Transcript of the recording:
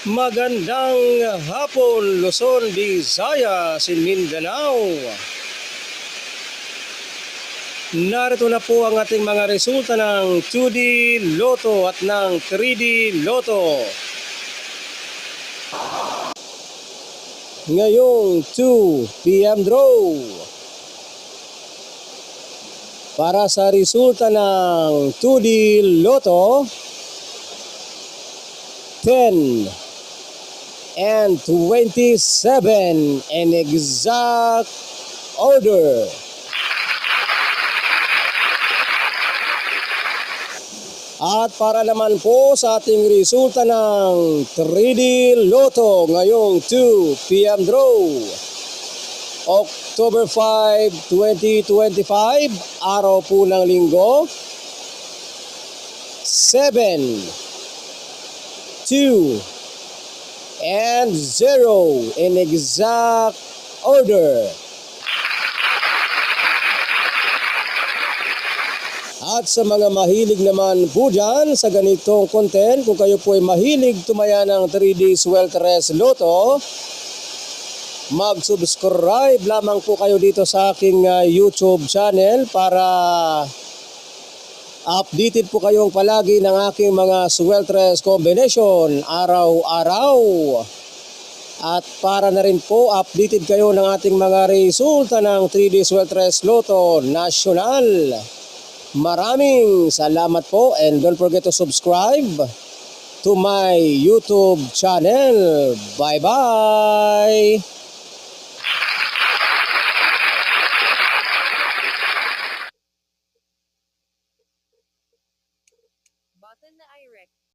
Magandang hapon, Luzon, Visayas, Mindanao. Narito na po ang ating mga resulta ng 2D Lotto at ng 3D Lotto. Ngayong 2 p.m. draw. Para sa resulta ng 2D Lotto, 10 and 27 in exact order. At para naman po sa ating resulta ng 3D Lotto ngayong 2 p.m. draw, October 5, 2025, araw po ng linggo, 7, 2, and 0 in exact order. At sa mga mahilig naman po dyan sa ganitong content, kung kayo po ay mahilig tumaya ng 3D Swelteres Lotto, mag-subscribe lamang po kayo dito sa aking YouTube channel para updated po kayong palagi ng aking mga Swelteres combination araw-araw. At para na rin po updated kayo ng ating mga resulta ng 3D Swelteres Lotto National. Maraming salamat po and don't forget to subscribe to my YouTube channel. Bye-bye! Button na I-rec.